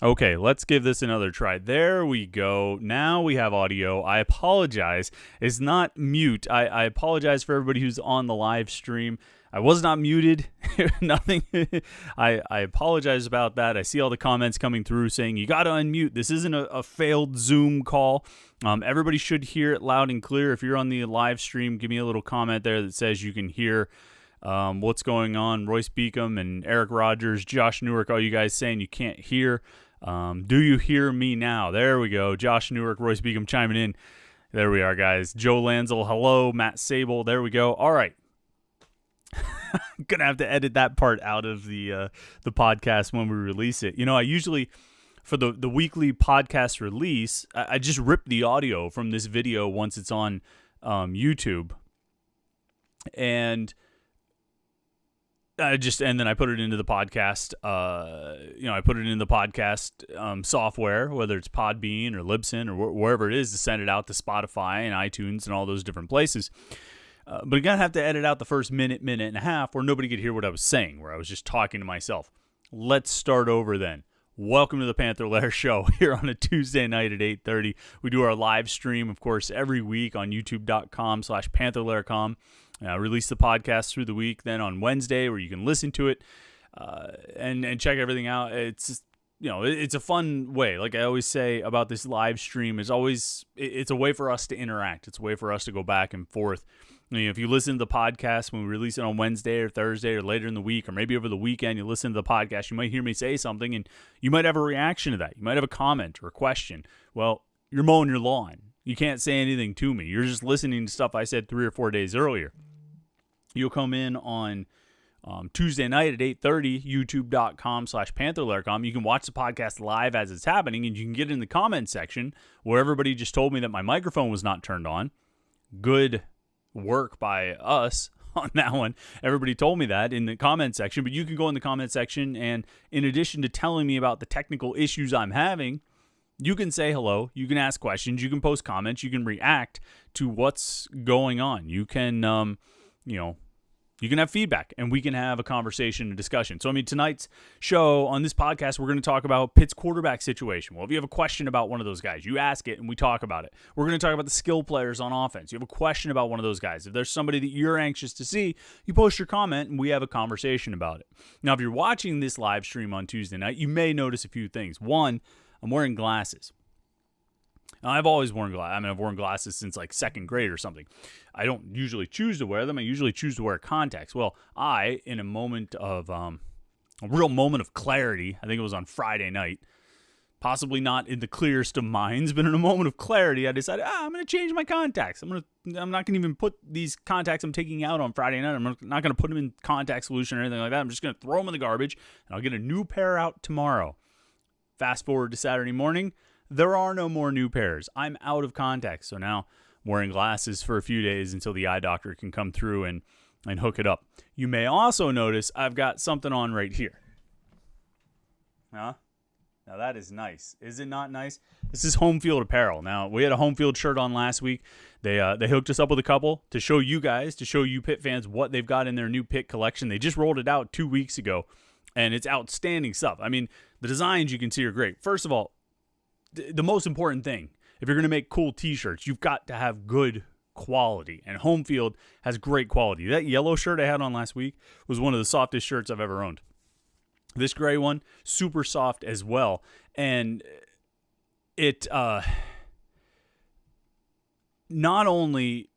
Okay, let's give this another try. There we go. Now we have audio. I apologize. It's not mute. I apologize for everybody who's on the live stream. I was not muted. Nothing. I apologize about that. I see all the comments coming through saying you got to unmute. This isn't a failed Zoom call. Everybody should hear it loud and clear. If you're on the live stream, give me a little comment there that says you can hear what's going on. Royce Beacom and Eric Rogers, Josh Newark, all you guys saying you can't hear. Do you hear me now? There we go. Josh Newark, Royce Beacom chiming in. There we are, guys. Joe Lanzel, hello. Matt Sable, there we go. All right. Gonna have to edit that part out of the podcast when we release it. You know, I usually, for the weekly podcast release, I just rip the audio from this video once it's on YouTube. And then I put it into the podcast. I put it in the podcast software, whether it's Podbean or Libsyn or wherever it is, to send it out to Spotify and iTunes and all those different places. But I'm gonna have to edit out the first minute and a half where nobody could hear what I was saying, where I was just talking to myself. Let's start over then. Welcome to the Panther-Lair Show here on a Tuesday night at 8:30. We do our live stream, of course, every week on youtube.com/Panther-Lair.com. Release the podcast through the week, then on Wednesday, where you can listen to it and check everything out. It's just, it's a fun way. Like I always say about this live stream, it's a way for us to interact. It's a way for us to go back and forth. If you listen to the podcast when we release it on Wednesday or Thursday or later in the week, or maybe over the weekend, you listen to the podcast, you might hear me say something and you might have a reaction to that. You might have a comment or a question. Well, you're mowing your lawn. You can't say anything to me. You're just listening to stuff I said 3 or 4 days earlier. You'll come in on Tuesday night at 8:30, youtube.com/Panther-Lair.com. You can watch the podcast live as it's happening, and you can get in the comment section where everybody just told me that my microphone was not turned on. Good work by us on that one. Everybody told me that in the comment section, but you can go in the comment section, and in addition to telling me about the technical issues I'm having, you can say hello, you can ask questions, you can post comments, you can react to what's going on. You can, you can have feedback, and we can have a conversation and discussion. So, tonight's show on this podcast, we're going to talk about Pitt's quarterback situation. Well, if you have a question about one of those guys, you ask it, and we talk about it. We're going to talk about the skill players on offense. You have a question about one of those guys. If there's somebody that you're anxious to see, you post your comment, and we have a conversation about it. Now, if you're watching this live stream on Tuesday night, you may notice a few things. One, I'm wearing glasses. Now, I've always worn glasses. I've worn glasses since like second grade or something. I don't usually choose to wear them. I usually choose to wear contacts. Well, in a moment of a real moment of clarity, I think it was on Friday night, possibly not in the clearest of minds, but in a moment of clarity, I decided, I'm going to change my contacts. I'm not going to even put these contacts I'm taking out on Friday night. I'm not going to put them in contact solution or anything like that. I'm just going to throw them in the garbage, and I'll get a new pair out tomorrow. Fast forward to Saturday morning. There are no more new pairs. I'm out of contacts, so now I'm wearing glasses for a few days until the eye doctor can come through and hook it up. You may also notice I've got something on right here. Huh? Now that is nice. Is it not nice? This is Home Field Apparel. Now, we had a Home Field shirt on last week. They hooked us up with a couple to show you guys, to show you Pitt fans what they've got in their new Pitt collection. They just rolled it out 2 weeks ago, and it's outstanding stuff. The designs you can see are great. First of all, the most important thing, if you're going to make cool t-shirts, you've got to have good quality, and Home Field has great quality. That yellow shirt I had on last week was one of the softest shirts I've ever owned. This gray one, super soft as well, and it not only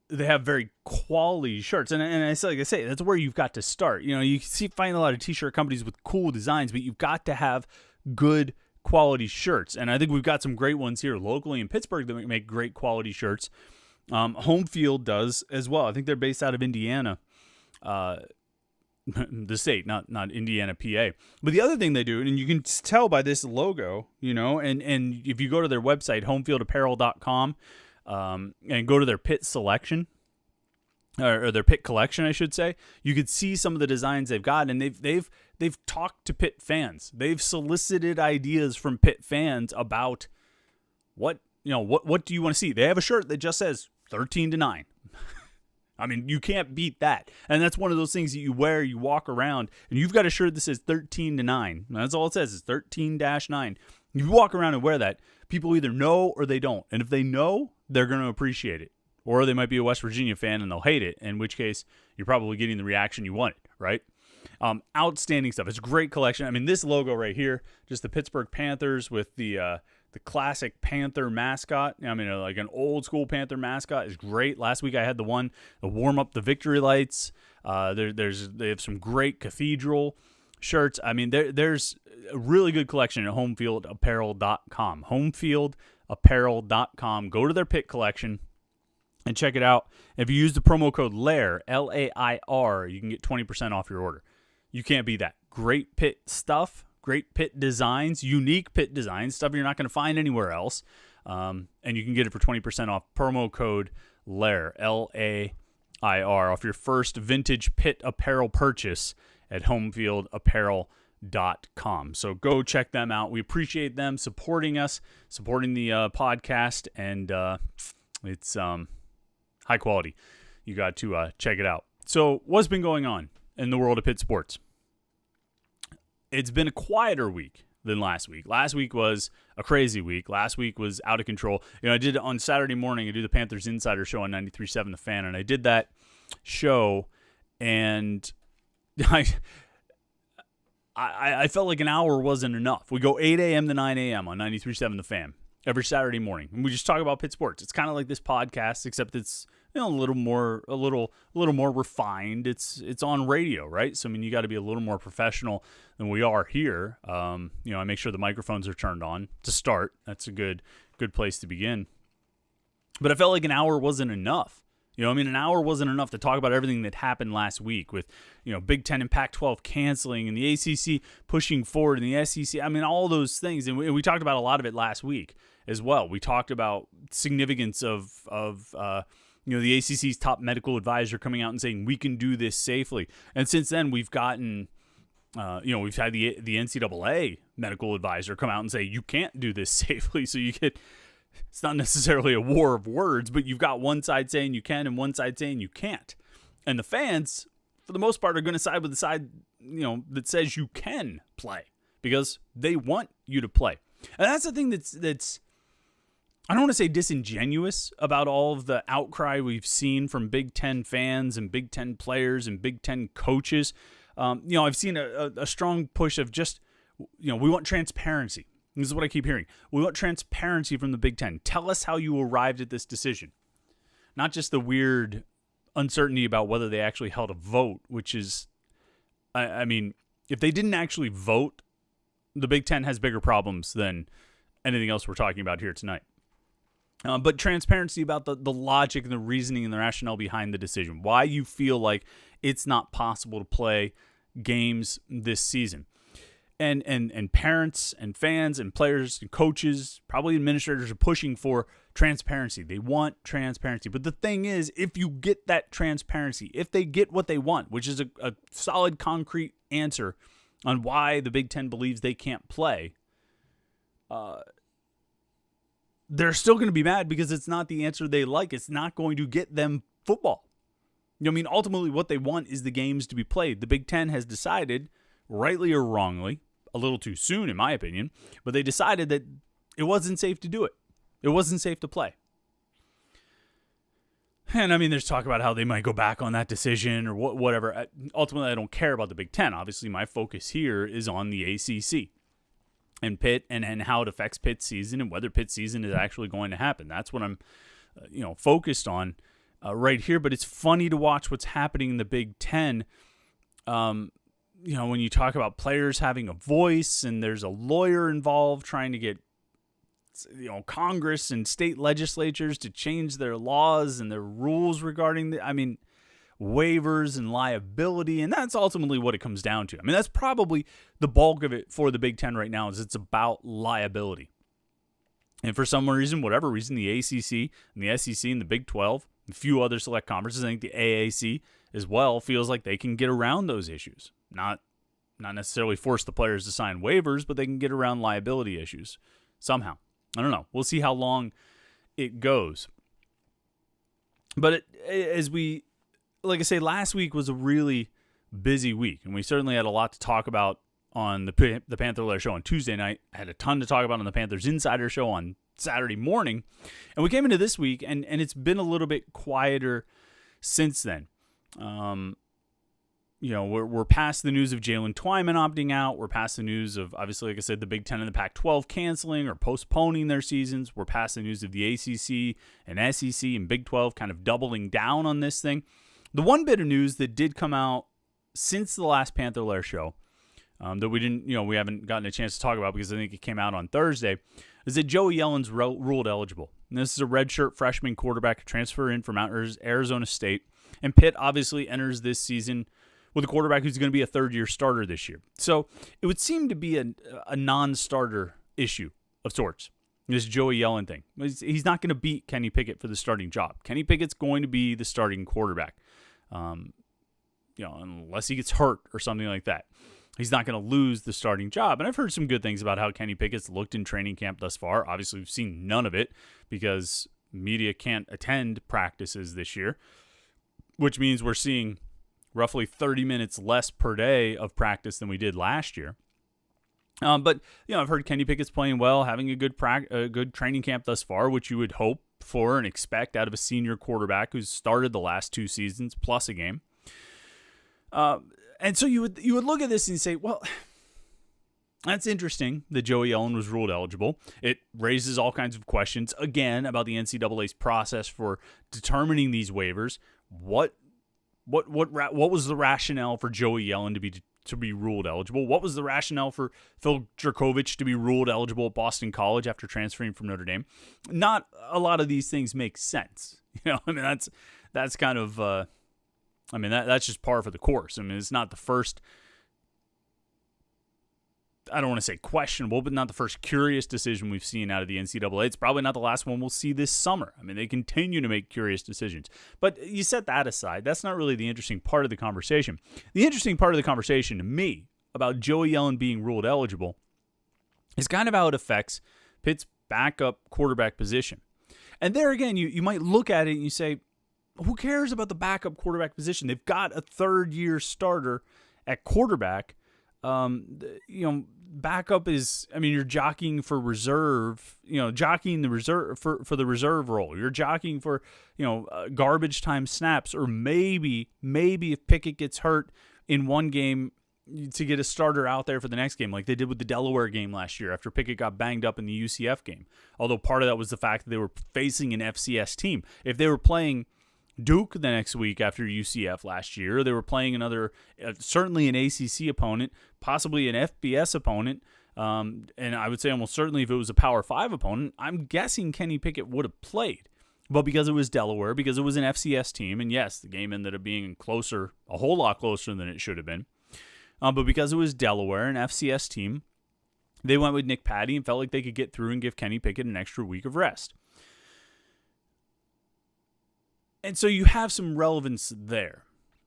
they have very quality shirts, and like I say, that's where you've got to start. You find a lot of t-shirt companies with cool designs, but you've got to have good quality shirts, and I think we've got some great ones here locally in Pittsburgh that make great quality shirts. Home Field does as well. I think they're based out of Indiana, the state, not Indiana, PA. But the other thing they do, and you can tell by this logo, and if you go to their website, Apparel.com, and go to their Pitt selection, or their Pitt collection, I should say, you could see some of the designs they've got, and they've talked to Pitt fans. They've solicited ideas from Pitt fans about what do you want to see. They have a shirt that just says 13-9. I mean, you can't beat that. And that's one of those things that you wear, you walk around, and you've got a shirt that says 13-9. That's all it says, is 13-9. You walk around and wear that, people either know or they don't. And if they know, they're going to appreciate it. Or they might be a West Virginia fan and they'll hate it, in which case you're probably getting the reaction you wanted, right? Outstanding stuff. It's a great collection. I mean, this logo right here, just the Pittsburgh Panthers with the classic Panther mascot. I mean, like an old school Panther mascot is great. Last week I had the warm up the victory lights. They have some great cathedral shirts. I mean, there's a really good collection at homefieldapparel.com. Homefieldapparel.com. Go to their pit collection and check it out. If you use the promo code LAIR, L-A-I-R, you can get 20% off your order. You can't beat that. Great pit stuff. Great pit designs, unique pit designs, stuff you're not going to find anywhere else. And you can get it for 20% off. Promo code LAIR, L-A-I-R, off your first vintage pit apparel purchase at homefieldapparel.com. So go check them out. We appreciate them supporting us, supporting the podcast, and it's high quality. You got to check it out. So what's been going on in the world of pit sports? It's been a quieter week than last week. Last week was a crazy week. Last week was out of control. You know, I did on Saturday morning, I do the Panthers Insider Show on 93.7 The Fan, and I did that show, and I felt like an hour wasn't enough. We go 8 a.m. to 9 a.m. on 93.7 The Fan every Saturday morning, and we just talk about pit sports. It's kind of like this podcast, except it's, you know, a little more refined. It's on radio, right? So I mean, you got to be a little more professional than we are here. You know, I make sure the microphones are turned on to start. That's a good place to begin. But I felt like an hour wasn't enough. You know, I mean, an hour wasn't enough to talk about everything that happened last week with, you know, Big Ten and Pac-12 canceling and the ACC pushing forward and the SEC. I mean, all those things. And we talked about a lot of it last week as well. We talked about significance of you know, the ACC's top medical advisor coming out and saying we can do this safely. And since then, we've gotten, you know, we've had the NCAA medical advisor come out and say you can't do this safely. So you get, it's not necessarily a war of words, but you've got one side saying you can and one side saying you can't. And the fans, for the most part, are going to side with the side, you know, that says you can play because they want you to play. And that's the thing that's I don't want to say disingenuous about all of the outcry we've seen from Big Ten fans and Big Ten players and Big Ten coaches. You know, I've seen a strong push of just, you know, we want transparency. This is what I keep hearing. We want transparency from the Big Ten. Tell us how you arrived at this decision. Not just the weird uncertainty about whether they actually held a vote, which is, I mean, if they didn't actually vote, the Big Ten has bigger problems than anything else we're talking about here tonight. But transparency about the logic and the reasoning and the rationale behind the decision. Why you feel like it's not possible to play games this season. And parents and fans and players and coaches, probably administrators, are pushing for transparency. They want transparency. But the thing is, if you get that transparency, if they get what they want, which is a solid, concrete answer on why the Big Ten believes they can't play, they're still going to be mad because it's not the answer they like. It's not going to get them football. You know, I mean, ultimately what they want is the games to be played. The Big Ten has decided, rightly or wrongly, a little too soon in my opinion, but they decided that it wasn't safe to do it. It wasn't safe to play. And I mean, there's talk about how they might go back on that decision or whatever. Ultimately, I don't care about the Big Ten. Obviously, my focus here is on the ACC. And Pitt and how it affects Pitt's season and whether Pitt's season is actually going to happen. That's what I'm, you know, focused on right here. But it's funny to watch what's happening in the Big Ten. You know, when you talk about players having a voice and there's a lawyer involved trying to get, you know, Congress and state legislatures to change their laws and their rules regarding waivers and liability, and that's ultimately what it comes down to. I mean, that's probably the bulk of it for the Big Ten right now is it's about liability. And for some reason, whatever reason, the ACC and the SEC and the Big 12, and a few other select conferences, I think the AAC as well, feels like they can get around those issues. Not necessarily force the players to sign waivers, but they can get around liability issues somehow. I don't know. We'll see how long it goes. But as we like I say, last week was a really busy week, and we certainly had a lot to talk about on the Panther-Lair Show on Tuesday night. I had a ton to talk about on the Panthers Insider Show on Saturday morning, and we came into this week, and it's been a little bit quieter since then. We're past the news of Jalen Twyman opting out. We're past the news of, obviously, like I said, the Big Ten and the Pac-12 canceling or postponing their seasons. We're past the news of the ACC and SEC and Big 12 kind of doubling down on this thing. The one bit of news that did come out since the last Panther-Lair Show that we haven't gotten a chance to talk about because I think it came out on Thursday, is that Joey Yellen's ruled eligible. And this is a redshirt freshman quarterback transfer in from Arizona State. And Pitt obviously enters this season with a quarterback who's going to be a third-year starter this year. So it would seem to be a non-starter issue of sorts, this Joey Yellen thing. He's not going to beat Kenny Pickett for the starting job. Kenny Pickett's going to be the starting quarterback, unless he gets hurt or something like that. He's not going to lose the starting job. And I've heard some good things about how Kenny Pickett's looked in training camp thus far. Obviously, we've seen none of it because media can't attend practices this year, which means we're seeing roughly 30 minutes less per day of practice than we did last year. But I've heard Kenny Pickett's playing well, having a good training camp thus far, which you would hope for and expect out of a senior quarterback who's started the last 2 seasons plus a game. And so you would look at this and say, well, that's interesting that Joey Yellen was ruled eligible. It raises all kinds of questions, again, about the NCAA's process for determining these waivers. What was the rationale for Joey Yellen to be ruled eligible? What was the rationale for Phil Dracovic to be ruled eligible at Boston College after transferring from Notre Dame? Not a lot of these things make sense. That's kind of that's just par for the course. It's not the first, I don't want to say questionable, but not the first curious decision we've seen out of the NCAA. It's probably not the last one we'll see this summer. They continue to make curious decisions. But you set that aside. That's not really the interesting part of the conversation. The interesting part of the conversation to me about Joey Yellen being ruled eligible is kind of how it affects Pitt's backup quarterback position. And there again, you might look at it and you say, who cares about the backup quarterback position? They've got a third-year starter at quarterback. Backup is, you're jockeying for reserve, jockeying the reserve for the reserve role. You're jockeying for, garbage time snaps, or maybe if Pickett gets hurt in one game to get a starter out there for the next game, like they did with the Delaware game last year after Pickett got banged up in the UCF game. Although part of that was the fact that they were facing an FCS team. If they were playing Duke the next week after UCF last year, they were playing another, certainly an ACC opponent, possibly an FBS opponent, and I would say almost certainly if it was a Power 5 opponent, I'm guessing Kenny Pickett would have played. But because it was Delaware, because it was an FCS team, and yes, the game ended up being closer, a whole lot closer than it should have been, but because it was Delaware, an FCS team, they went with Nick Patty and felt like they could get through and give Kenny Pickett an extra week of rest. And so you have some relevance there.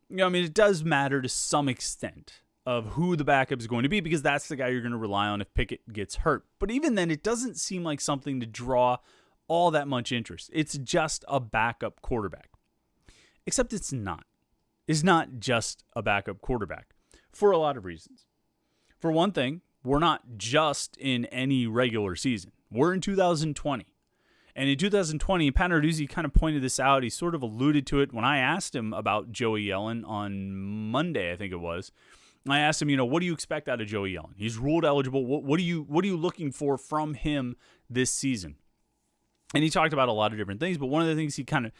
It does matter to some extent of who the backup is going to be because that's the guy you're going to rely on if Pickett gets hurt. But even then, it doesn't seem like something to draw all that much interest. It's just a backup quarterback. Except it's not. It's not just a backup quarterback for a lot of reasons. For one thing, we're not just in any regular season. We're in 2020. And in 2020, Pat Narduzzi kind of pointed this out. He sort of alluded to it when I asked him about Joey Yellen on Monday, I think it was. I asked him, what do you expect out of Joey Yellen? He's ruled eligible. What are you looking for from him this season? And he talked about a lot of different things, but one of the things he kind of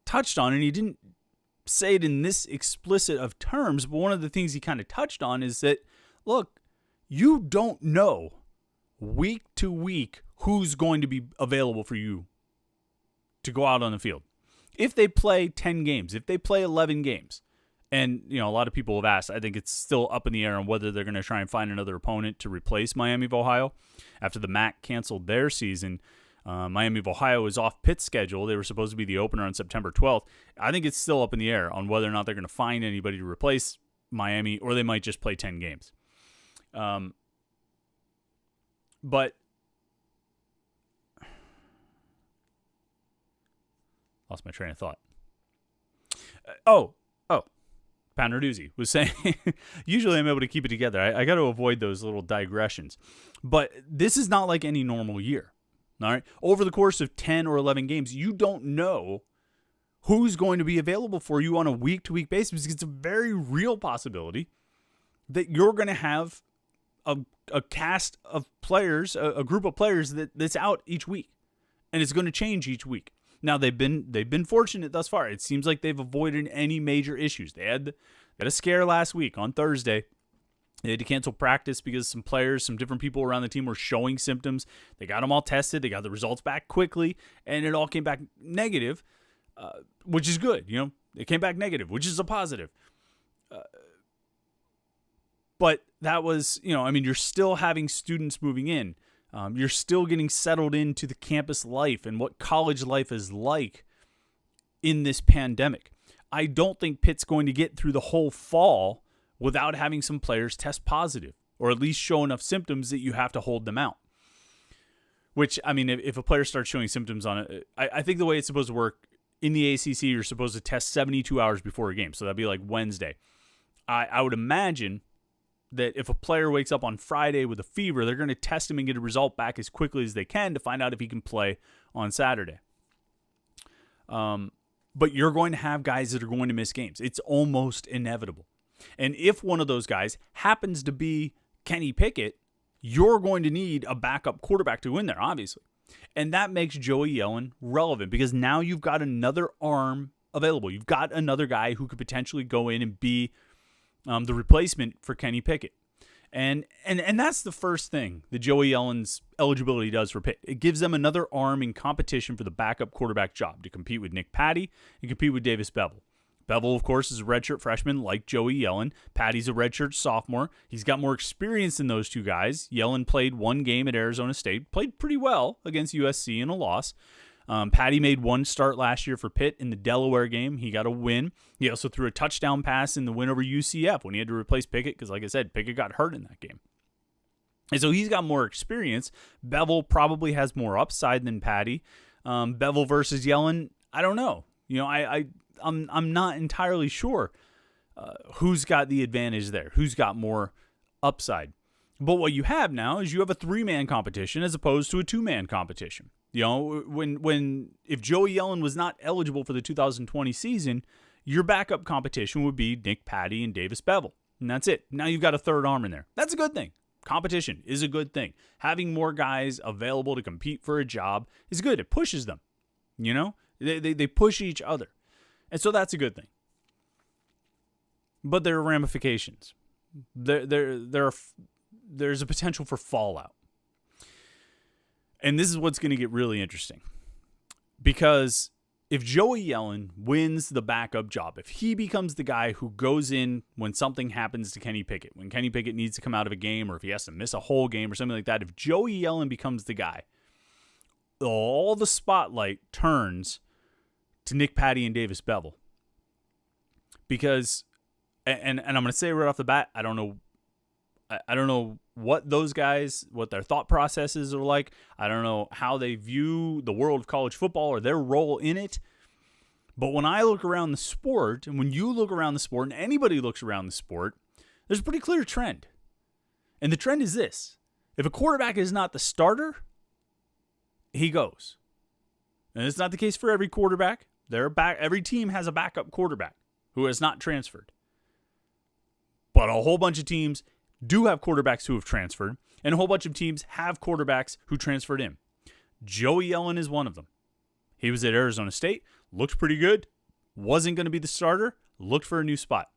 touched on, and he didn't say it in this explicit of terms, but one of the things he kind of touched on is that, look, you don't know week to week who's going to be available for you to go out on the field. If they play 10 games, if they play 11 games, and a lot of people have asked, I think it's still up in the air on whether they're going to try and find another opponent to replace Miami of Ohio. After the MAC canceled their season, Miami of Ohio is off Pitt's schedule. They were supposed to be the opener on September 12th. I think it's still up in the air on whether or not they're going to find anybody to replace Miami, or they might just play 10 games. But lost my train of thought. Panarduzzi was saying, usually I'm able to keep it together. I got to avoid those little digressions. But this is not like any normal year. All right. Over the course of 10 or 11 games, you don't know who's going to be available for you on a week-to-week basis, because it's a very real possibility that you're going to have a cast of players, a group of players that's out each week, and it's going to change each week. Now, they've been fortunate thus far. It seems like they've avoided any major issues. They had a scare last week on Thursday. They had to cancel practice because some players, some different people around the team were showing symptoms. They got them all tested. They got the results back quickly, and it all came back negative, which is good. You know, it came back negative, which is a positive. But that was, you know, I mean, you're still having students moving in. You're still getting settled into the campus life and what college life is like in this pandemic. I don't think Pitt's going to get through the whole fall without having some players test positive, or at least show enough symptoms that you have to hold them out. Which, I mean, if a player starts showing symptoms on it, I think the way it's supposed to work in the ACC, you're supposed to test 72 hours before a game. So that'd be like Wednesday. I would imagine that if a player wakes up on Friday with a fever, they're going to test him and get a result back as quickly as they can to find out if he can play on Saturday. But you're going to have guys that are going to miss games. It's almost inevitable. And if one of those guys happens to be Kenny Pickett, you're going to need a backup quarterback to win there, obviously. And that makes Joey Yellen relevant, because now you've got another arm available. You've got another guy who could potentially go in and be the replacement for Kenny Pickett. And that's the first thing that Joey Yellen's eligibility does for Pitt. It gives them another arm in competition for the backup quarterback job to compete with Nick Patty and compete with Davis Bevell. Bevell, of course, is a redshirt freshman like Joey Yellen. Patty's a redshirt sophomore. He's got more experience than those two guys. Yellen played one game at Arizona State, played pretty well against USC in a loss. Patty made one start last year for Pitt in the Delaware game. He got a win. He also threw a touchdown pass in the win over UCF when he had to replace Pickett because, like I said, Pickett got hurt in that game. And so he's got more experience. Bevell probably has more upside than Patty. Bevell versus Yellen, I don't know. You know, I'm not entirely sure who's got the advantage there, who's got more upside. But what you have now is you have a 3-man competition as opposed to a 2-man competition. You know, if Joey Yellen was not eligible for the 2020 season, your backup competition would be Nick Patty and Davis Bevell. And that's it. Now you've got a third arm in there. That's a good thing. Competition is a good thing. Having more guys available to compete for a job is good. It pushes them. You know, they push each other. And so that's a good thing. But there are ramifications. There's a potential for fallout. And this is what's going to get really interesting. Because if Joey Yellen wins the backup job, if he becomes the guy who goes in when something happens to Kenny Pickett, when Kenny Pickett needs to come out of a game or if he has to miss a whole game or something like that, if Joey Yellen becomes the guy, all the spotlight turns to Nick Patty and Davis Bevell. Because, and I'm going to say right off the bat, I don't know what those guys, what their thought processes are like. I don't know how they view the world of college football or their role in it. But when I look around the sport, and when you look around the sport, and anybody looks around the sport, there's a pretty clear trend. And the trend is this. If a quarterback is not the starter, he goes. And it's not the case for every quarterback. Every team has a backup quarterback who has not transferred. But a whole bunch of teams do have quarterbacks who have transferred, and a whole bunch of teams have quarterbacks who transferred in. Joey Yellen is one of them. He was at Arizona State, looked pretty good, wasn't going to be the starter, looked for a new spot.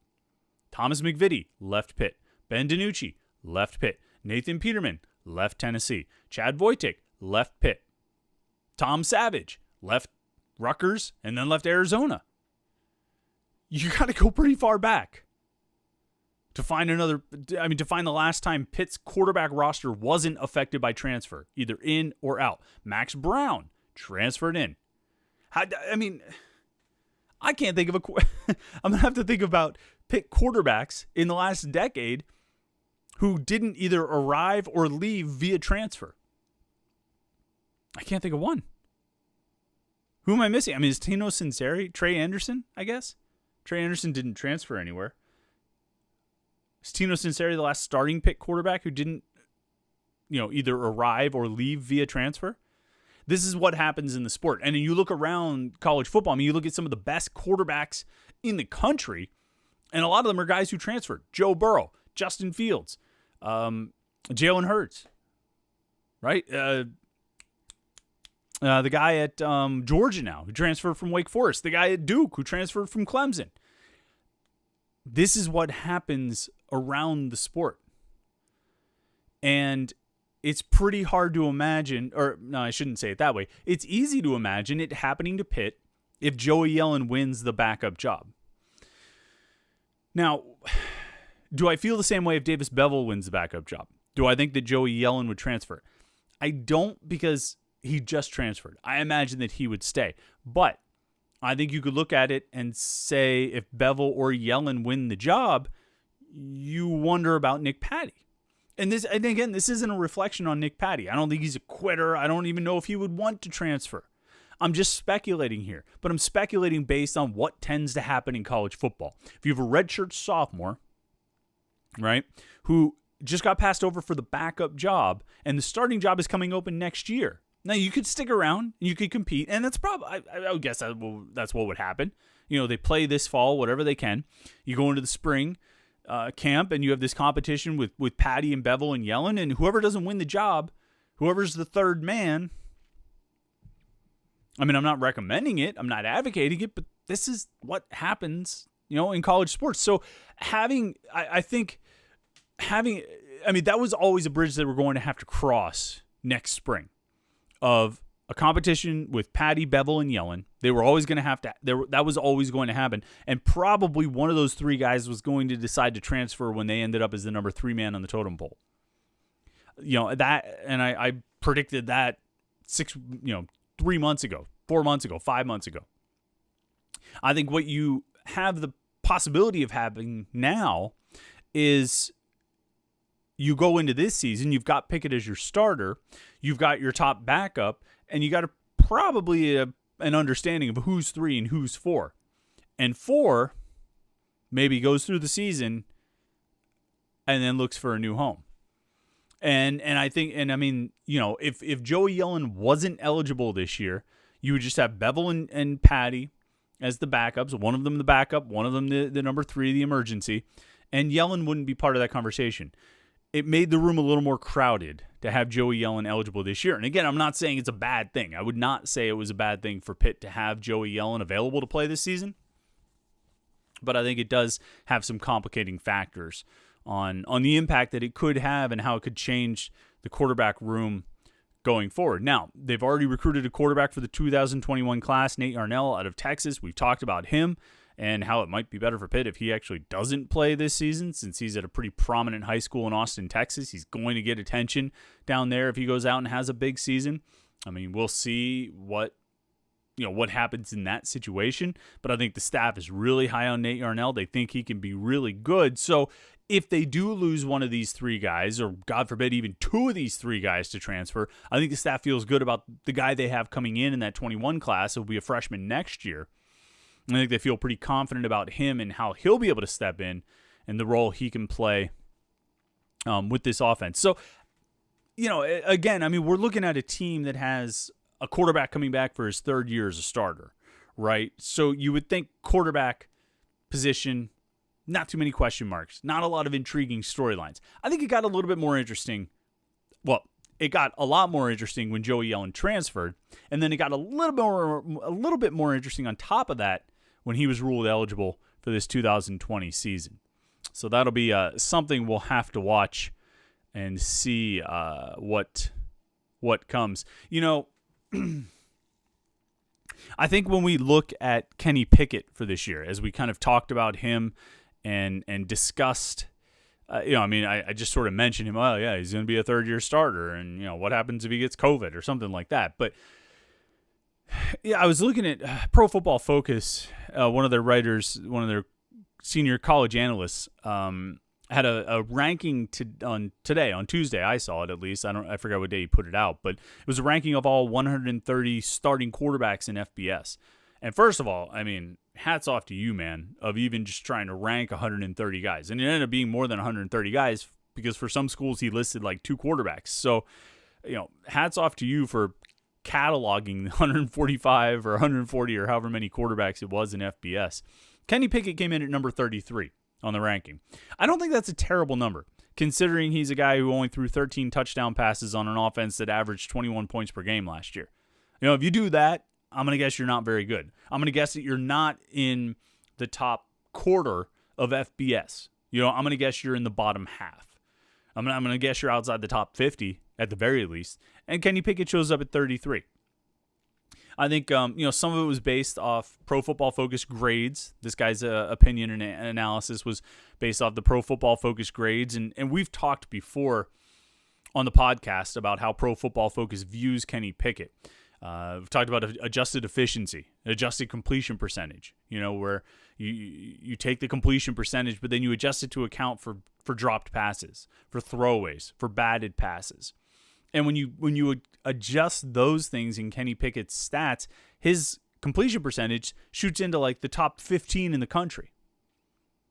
Thomas McVitie left Pitt. Ben DiNucci left Pitt. Nathan Peterman left Tennessee. Chad Voitek left Pitt. Tom Savage left Rutgers and then left Arizona. You got to go pretty far back to find to find the last time Pitt's quarterback roster wasn't affected by transfer, either in or out. Max Brown transferred in. I can't think of I'm going to have to think about Pitt quarterbacks in the last decade who didn't either arrive or leave via transfer. I can't think of one. Who am I missing? I mean, is Tino Sinceri, Trey Anderson, I guess? Trey Anderson didn't transfer anywhere. Is Tino Sinceri the last starting Pitt quarterback who didn't, either arrive or leave via transfer? This is what happens in the sport. And then you look around college football. I mean, you look at some of the best quarterbacks in the country, and a lot of them are guys who transferred. Joe Burrow, Justin Fields, Jalen Hurts, right? The guy at Georgia now who transferred from Wake Forest. The guy at Duke who transferred from Clemson. This is what happens around the sport. And it's pretty hard to imagine, or no, I shouldn't say it that way. It's easy to imagine it happening to Pitt if Joey Yellen wins the backup job. Now, do I feel the same way if Davis Beville wins the backup job? Do I think that Joey Yellen would transfer? I don't, because he just transferred. I imagine that he would stay. But I think you could look at it and say if Beville or Yellen win the job, you wonder about Nick Patty. And again, this isn't a reflection on Nick Patty. I don't think he's a quitter. I don't even know if he would want to transfer. I'm just speculating here, but I'm speculating based on what tends to happen in college football. If you have a redshirt sophomore, right, who just got passed over for the backup job, and the starting job is coming open next year. Now, you could stick around, you could compete, and that's probably, I would guess that's what would happen. They play this fall, whatever they can. You go into the spring camp, and you have this competition with Patty and Beville and Yellen, and whoever doesn't win the job, whoever's the third man, I mean, I'm not recommending it, I'm not advocating it, but this is what happens, in college sports. So that was always a bridge that we're going to have to cross next spring, of a competition with Patty, Beville, and Yellen. They were always going to have to, that was always going to happen. And probably one of those three guys was going to decide to transfer when they ended up as the number 3 man on the totem pole. I predicted that 3 months ago, 4 months ago, 5 months ago. I think what you have the possibility of having now is you go into this season, you've got Pickett as your starter, you've got your top backup, and you got probably an understanding of who's 3 and who's 4. And 4 maybe goes through the season and then looks for a new home. And I think, if Joey Yellen wasn't eligible this year, you would just have Beville and Patty as the backups, one of them the backup, one of them the number 3, the emergency, and Yellen wouldn't be part of that conversation. It made the room a little more crowded to have Joey Yellen eligible this year. And again, I'm not saying it's a bad thing. I would not say it was a bad thing for Pitt to have Joey Yellen available to play this season. But I think it does have some complicating factors on the impact that it could have and how it could change the quarterback room going forward. Now, they've already recruited a quarterback for the 2021 class, Nate Yarnell out of Texas. We've talked about him and how it might be better for Pitt if he actually doesn't play this season, since he's at a pretty prominent high school in Austin, Texas. He's going to get attention down there if he goes out and has a big season. I mean, we'll see what happens in that situation, but I think the staff is really high on Nate Yarnell. They think he can be really good. So if they do lose one of these 3 guys, or God forbid even 2 of these 3 guys to transfer, I think the staff feels good about the guy they have coming in that 21 class, who will be a freshman next year. I think they feel pretty confident about him and how he'll be able to step in and the role he can play with this offense. So, again, I mean, we're looking at a team that has a quarterback coming back for his 3rd year as a starter, right? So you would think quarterback position, not too many question marks, not a lot of intriguing storylines. I think it got a little bit more interesting. Well, it got a lot more interesting when Joey Yellen transferred, and then it got a little bit more interesting on top of that when he was ruled eligible for this 2020 season. So that'll be something we'll have to watch and see what comes. I think when we look at Kenny Pickett for this year, as we kind of talked about him and discussed, I just sort of mentioned him. Oh, yeah, he's going to be a 3rd-year starter, and what happens if he gets COVID or something like that. But yeah, I was looking at Pro Football Focus. One of their writers, one of their senior college analysts, had a ranking on Tuesday. I saw it, at least. I forgot what day he put it out, but it was a ranking of all 130 starting quarterbacks in FBS. And first of all, I mean, hats off to you, man, of even just trying to rank 130 guys. And it ended up being more than 130 guys because for some schools he listed like 2 quarterbacks. So, hats off to you for cataloging 145 or 140 or however many quarterbacks it was in FBS. Kenny Pickett came in at number 33 on the ranking. I don't think that's a terrible number, considering he's a guy who only threw 13 touchdown passes on an offense that averaged 21 points per game last year. If you do that, I'm going to guess you're not very good. I'm going to guess that you're not in the top quarter of FBS. I'm going to guess you're in the bottom half. I'm going to guess you're outside the top 50 at the very least. And Kenny Pickett shows up at 33. I think, some of it was based off Pro Football Focus grades. This guy's opinion and analysis was based off the Pro Football Focus grades. And we've talked before on the podcast about how Pro Football Focus views Kenny Pickett. We've talked about adjusted efficiency, adjusted completion percentage, where you take the completion percentage, but then you adjust it to account for dropped passes, for throwaways, for batted passes. And when you adjust those things in Kenny Pickett's stats, his completion percentage shoots into like the top 15 in the country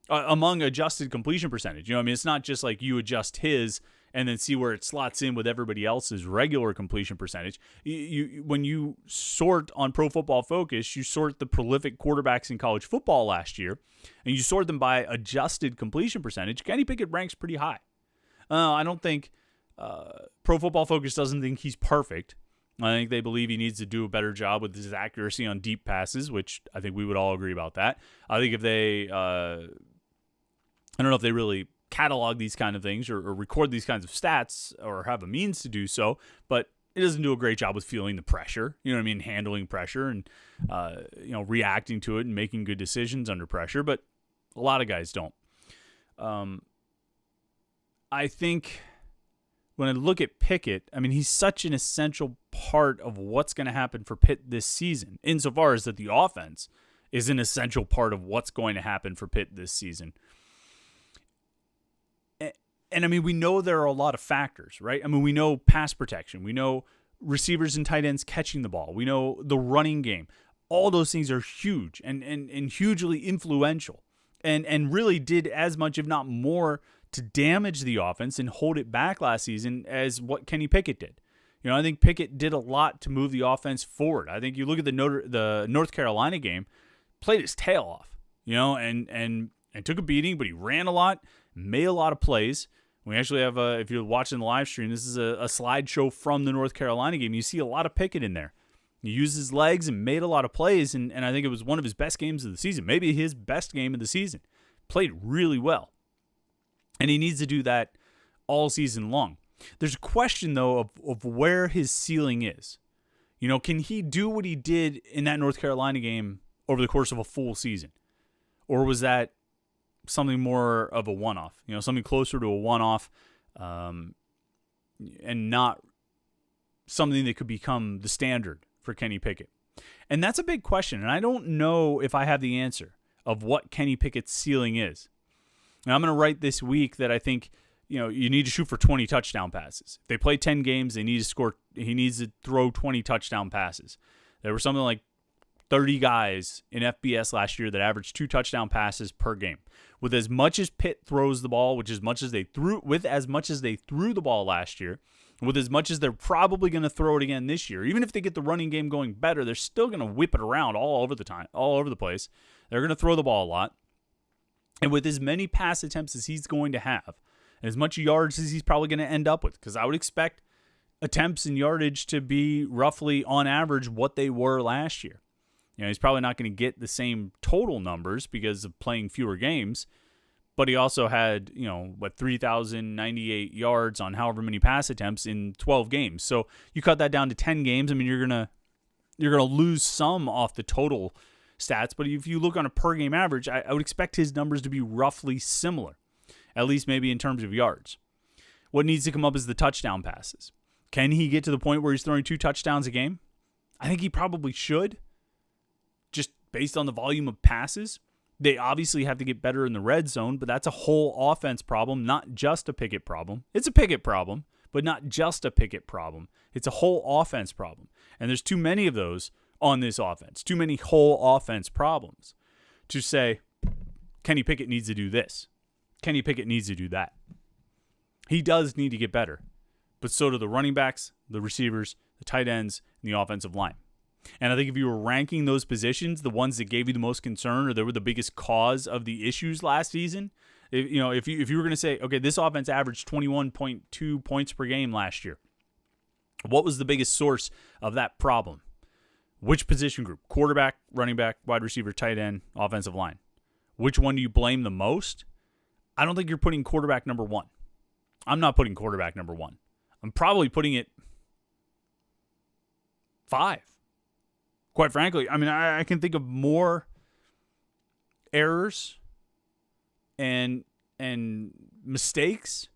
among adjusted completion percentage. It's not just like you adjust his and then see where it slots in with everybody else's regular completion percentage. When you sort on Pro Football Focus, you sort the prolific quarterbacks in college football last year, and you sort them by adjusted completion percentage. Kenny Pickett ranks pretty high. I don't think Pro Football Focus doesn't think he's perfect. I think they believe he needs to do a better job with his accuracy on deep passes, which I think we would all agree about that. I think if they, I don't know if they really catalog these kind of things or record these kinds of stats or have a means to do so, but it doesn't do a great job with feeling the pressure, handling pressure and, reacting to it and making good decisions under pressure, but a lot of guys don't. I think when I look at Pickett, he's such an essential part of what's going to happen for Pitt this season, insofar as that the offense is an essential part of what's going to happen for Pitt this season. And we know there are a lot of factors, right? We know pass protection. We know receivers and tight ends catching the ball. We know the running game. All those things are huge and hugely influential and really did as much, if not more, to damage the offense and hold it back last season as what Kenny Pickett did. I think Pickett did a lot to move the offense forward. I think you look at the North Carolina game, played his tail off, and took a beating, but he ran a lot, made a lot of plays. We actually have, if you're watching the live stream, this is a slideshow from the North Carolina game. You see a lot of Pickett in there. He used his legs and made a lot of plays, and I think it was one of his best games of the season, maybe his best game of the season. Played really well. And he needs to do that all season long. There's a question, though, of where his ceiling is. Can he do what he did in that North Carolina game over the course of a full season? Or was that something more of a one-off, something closer to a one-off, and not something that could become the standard for Kenny Pickett? And that's a big question, and I don't know if I have the answer of what Kenny Pickett's ceiling is. And I'm going to write this week that I think, you need to shoot for 20 touchdown passes. If they play 10 games, he needs to throw 20 touchdown passes. There were something like 30 guys in FBS last year that averaged 2 touchdown passes per game. With as much as Pitt throws the ball, with as much as they threw the ball last year, with as much as they're probably going to throw it again this year, even if they get the running game going better, they're still going to whip it around all over the place. They're going to throw the ball a lot. And with as many pass attempts as he's going to have, and as much yards as he's probably going to end up with, because I would expect attempts and yardage to be roughly on average what they were last year. He's probably not going to get the same total numbers because of playing fewer games, but he also had, 3,098 yards on however many pass attempts in 12 games. So you cut that down to 10 games. You're going to lose some off the total stats, but if you look on a per game average, I would expect his numbers to be roughly similar, at least maybe in terms of yards. What needs to come up is the touchdown passes. Can he get to the point where he's throwing 2 touchdowns a game? I think he probably should, just based on the volume of passes. They obviously have to get better in the red zone, but that's a whole offense problem, not just a Pickett problem. It's a Pickett problem, but not just a Pickett problem. It's a whole offense problem. And there's too many of those on this offense, too many whole offense problems. to say, Kenny Pickett needs to do this. Kenny Pickett needs to do that. He does need to get better. But so do the running backs, the receivers, the tight ends, and the offensive line. And I think if you were ranking those positions, the ones that gave you the most concern or that were the biggest cause of the issues last season, if you were going to say, okay, this offense averaged 21.2 points per game last year, what was the biggest source of that problem? Which position group? Quarterback, running back, wide receiver, tight end, offensive line. Which one do you blame the most? I don't think you're putting quarterback number one. I'm not putting quarterback number one. I'm probably putting it 5. Quite frankly, I mean, I can think of more errors and mistakes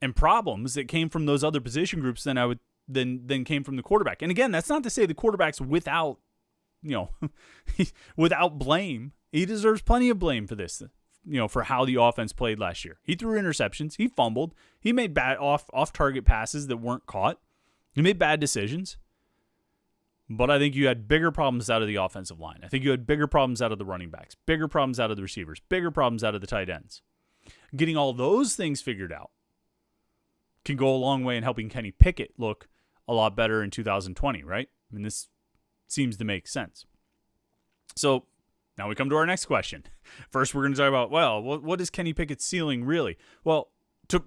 and problems that came from those other position groups than came from the quarterback. And again, that's not to say the quarterback's without blame. He deserves plenty of blame for this, for how the offense played last year. He threw interceptions, he fumbled, he made bad off-target passes that weren't caught. He made bad decisions. But I think you had bigger problems out of the offensive line. I think you had bigger problems out of the running backs, bigger problems out of the receivers, bigger problems out of the tight ends. Getting all those things figured out can go a long way in helping Kenny Pickett look a lot better in 2020, right? I mean, this seems to make sense. So now we come to our next question. First, we're going to talk about, well, what is Kenny Pickett's ceiling really? Well,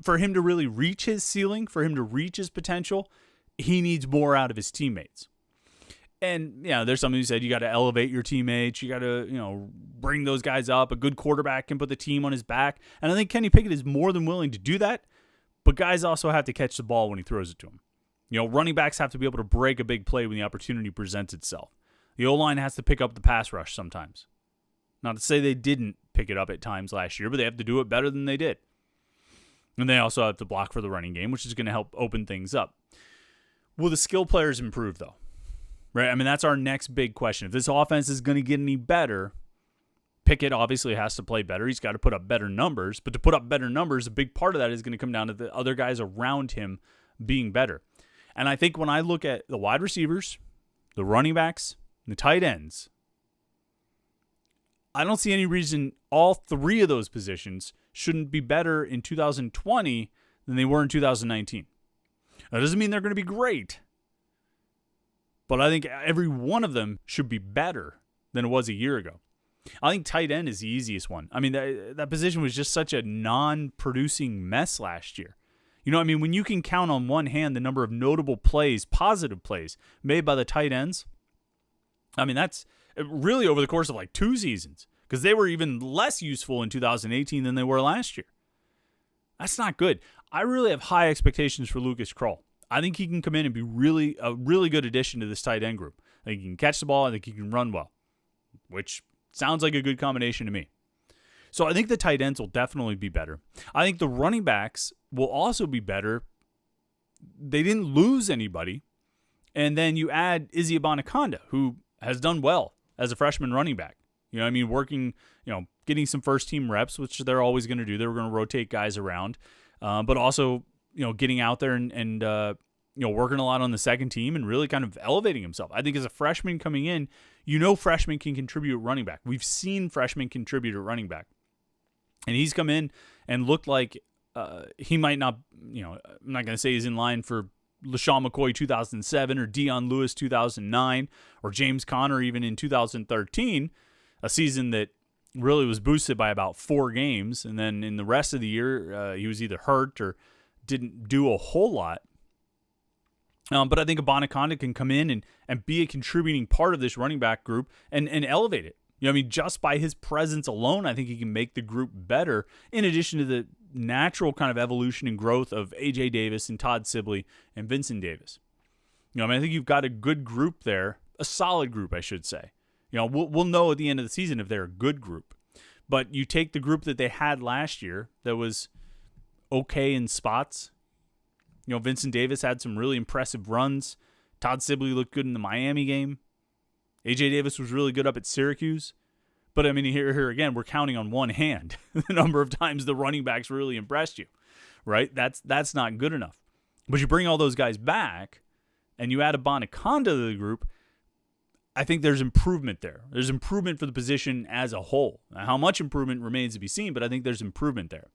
for him to really reach his ceiling, for him to reach his potential, he needs more out of his teammates. And, there's somebody who said you got to elevate your teammates. You got to, bring those guys up. A good quarterback can put the team on his back. And I think Kenny Pickett is more than willing to do that. But guys also have to catch the ball when he throws it to them. Running backs have to be able to break a big play when the opportunity presents itself. The O-line has to pick up the pass rush sometimes. Not to say they didn't pick it up at times last year, but they have to do it better than they did. And they also have to block for the running game, which is going to help open things up. Will the skill players improve, though? Right? I mean, that's our next big question. If this offense is going to get any better, Pickett obviously has to play better. He's got to put up better numbers. But to put up better numbers, a big part of that is going to come down to the other guys around him being better. And I think when I look at the wide receivers, the running backs, and the tight ends, I don't see any reason all 3 of those positions shouldn't be better in 2020 than they were in 2019. That doesn't mean they're going to be great. But I think every one of them should be better than it was a year ago. I think tight end is the easiest one. I mean, that position was just such a non-producing mess last year. When you can count on one hand the number of notable plays, positive plays, made by the tight ends, I mean, that's really over the course of like 2 seasons, because they were even less useful in 2018 than they were last year. That's not good. I really have high expectations for Lucas Krull. I think he can come in and be a really good addition to this tight end group. I think he can catch the ball. I think he can run well, which sounds like a good combination to me. So I think the tight ends will definitely be better. I think the running backs will also be better. They didn't lose anybody. And then you add Izzy Abanikanda, who has done well as a freshman running back. Working, getting some first-team reps, which they're always going to do. They're going to rotate guys around. But also, getting out there and working a lot on the second team and really kind of elevating himself. I think as a freshman coming in, freshmen can contribute at running back. We've seen freshmen contribute at running back. And he's come in and looked like he might not, I'm not going to say he's in line for LaShawn McCoy 2007 or Dion Lewis 2009 or James Conner even in 2013, a season that really was boosted by about 4 games. And then in the rest of the year, he was either hurt or didn't do a whole lot. But I think Abanikanda can come in and be a contributing part of this running back group and elevate it. Just by his presence alone, I think he can make the group better, in addition to the natural kind of evolution and growth of A.J. Davis and Todd Sibley and Vincent Davis. I think you've got a good group there, a solid group, I should say. We'll know at the end of the season if they're a good group. But you take the group that they had last year that was okay in spots. Vincent Davis had some really impressive runs. Todd Sibley looked good in the Miami game. A.J. Davis was really good up at Syracuse. But, here again, we're counting on one hand the number of times the running backs really impressed you, right? That's not good enough. But you bring all those guys back, and you add Abanikanda to the group, I think there's improvement there. There's improvement for the position as a whole. Now, how much improvement remains to be seen, but I think there's improvement there.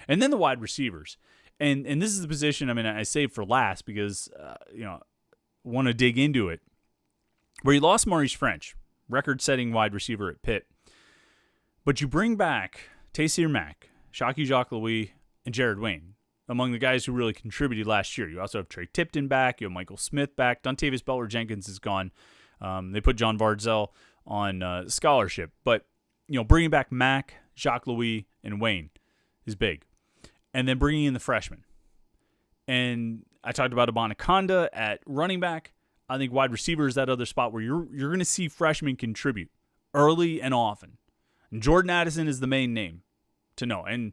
And then the wide receivers. And this is the position, I mean, I saved for last because, want to dig into it. Where you lost Maurice French, record-setting wide receiver at Pitt. But you bring back Taysir Mack, Shockey Jacques-Louis, and Jared Wayne, among the guys who really contributed last year. You also have Trey Tipton back. You have Michael Smith back. Dontavius Butler-Jenkins is gone. They put John Vardzell on scholarship. But, bringing back Mack, Jacques-Louis, and Wayne is big. And then bringing in the freshmen. And I talked about Abanaconda at running back. I think wide receiver is that other spot where you're going to see freshmen contribute early and often. And Jordan Addison is the main name to know. And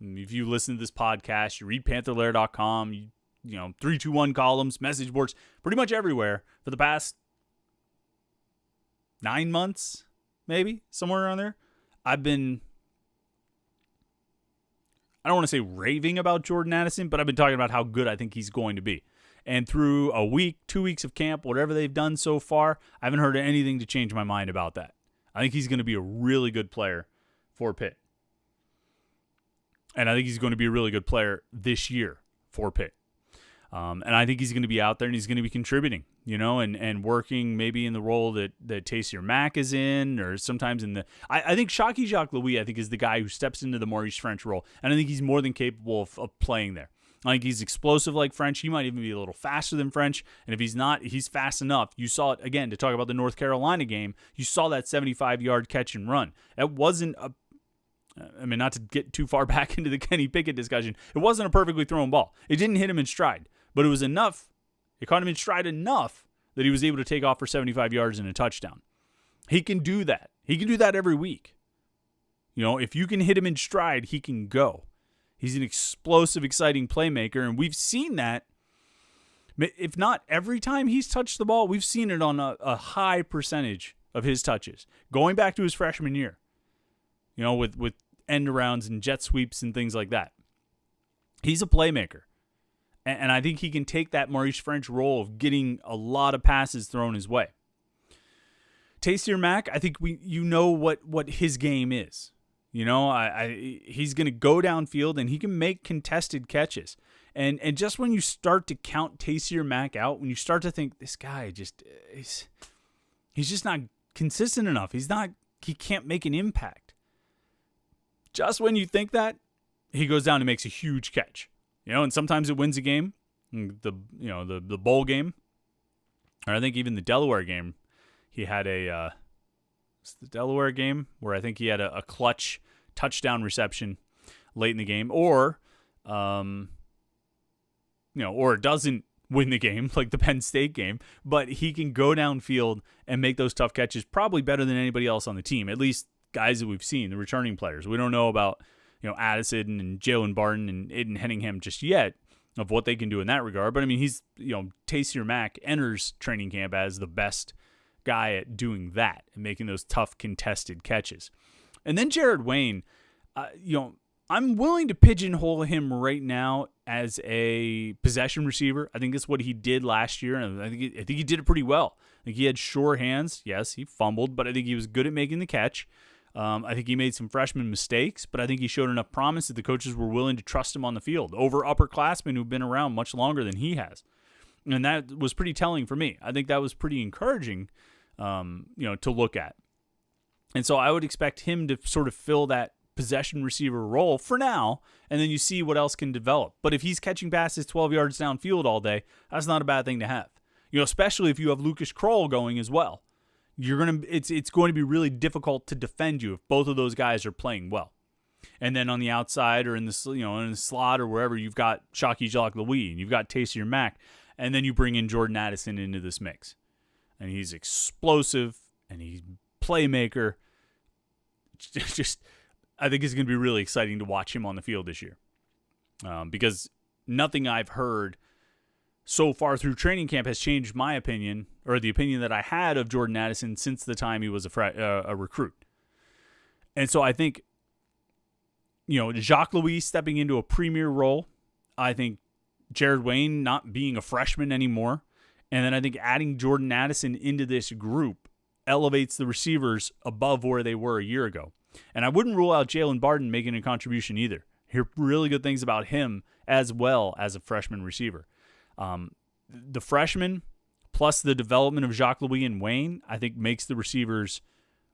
if you listen to this podcast, you read Panther-Lair.com, 321 columns, message boards, pretty much everywhere for the past 9 months, maybe, somewhere around there. I don't want to say raving about Jordan Addison, but I've been talking about how good I think he's going to be. And through a week, 2 weeks of camp, whatever they've done so far, I haven't heard anything to change my mind about that. I think he's going to be a really good player for Pitt. And I think he's going to be a really good player this year for Pitt. And I think he's going to be out there and he's going to be contributing, and working maybe in the role that Taysir Mack is in, or sometimes in the... I think Shockey Jacques-Louis, I think, is the guy who steps into the Maurice French role. And I think he's more than capable of playing there. I think he's explosive like French. He might even be a little faster than French. And if he's not, he's fast enough. You saw it, again, to talk about the North Carolina game, you saw that 75-yard catch and run. That wasn't not to get too far back into the Kenny Pickett discussion, it wasn't a perfectly thrown ball. It didn't hit him in stride. But it was enough. It caught him in stride enough that he was able to take off for 75 yards and a touchdown. He can do that. He can do that every week. If you can hit him in stride, he can go. He's an explosive, exciting playmaker, and we've seen that. If not every time he's touched the ball, we've seen it on a high percentage of his touches. Going back to his freshman year, with end arounds and jet sweeps and things like that. He's a playmaker. And I think he can take that Maurice French role of getting a lot of passes thrown his way. Taysir Mack, I think what his game is. He's going to go downfield and he can make contested catches. And just when you start to count Taysir Mack out, when you start to think this guy he's just not consistent enough. He can't make an impact. Just when you think that, he goes down and makes a huge catch. And sometimes it wins a game, the bowl game, or I think even the Delaware game. He had the Delaware game where I think he had a clutch touchdown reception late in the game, or it doesn't win the game like the Penn State game, but he can go downfield and make those tough catches probably better than anybody else on the team, at least guys that we've seen, the returning players. We don't know about Addison and Jalen Barton and Aiden Henningham just yet of what they can do in that regard. But, he's, Taysir Mack enters training camp as the best guy at doing that and making those tough contested catches. And then Jared Wayne, I'm willing to pigeonhole him right now as a possession receiver. I think that's what he did last year, and I think he did it pretty well. I think he had sure hands. Yes, he fumbled, but I think he was good at making the catch. I think he made some freshman mistakes, but I think he showed enough promise that the coaches were willing to trust him on the field over upperclassmen who've been around much longer than he has. And that was pretty telling for me. I think that was pretty encouraging, to look at. And so I would expect him to sort of fill that possession receiver role for now, and then you see what else can develop. But if he's catching passes 12 yards downfield all day, that's not a bad thing to have. Especially if you have Lucas Kroll going as well. It's going to be really difficult to defend you if both of those guys are playing well. And then on the outside or in the in the slot or wherever, you've got Shockey Jacques-Louis and you've got Taysir Mack, and then you bring in Jordan Addison into this mix, and he's explosive and he's playmaker. I think it's going to be really exciting to watch him on the field this year, because nothing I've heard so far through training camp has changed my opinion, or the opinion that I had of Jordan Addison since the time he was a recruit. And so I think, Jacques-Louis stepping into a premier role. I think Jared Wayne not being a freshman anymore And then I think adding Jordan Addison into this group elevates the receivers above where they were a year ago. And I wouldn't rule out Jalen Barden making a contribution either. Hear really good things about him as well as a freshman receiver. The freshman plus the development of Jacques Louis and Wayne, I think makes the receivers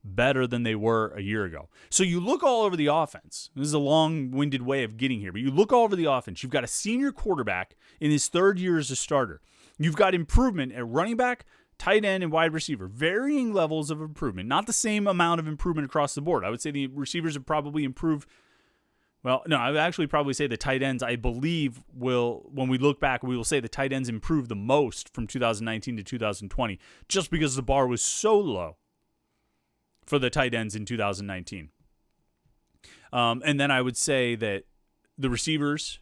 better than they were a year ago. So you look all over the offense. This is a long-winded way of getting here, but you look all over the offense. You've got a senior quarterback in his third year as a starter. You've got improvement at running back, tight end, and wide receiver. Varying levels of improvement. Not the same amount of improvement across the board. I would say the receivers have probably improved. Well, no, I would actually probably say the tight ends, I believe, will, when we look back, we will say the tight ends improved the most from 2019 to 2020, just because the bar was so low for the tight ends in 2019. And then I would say that the receivers,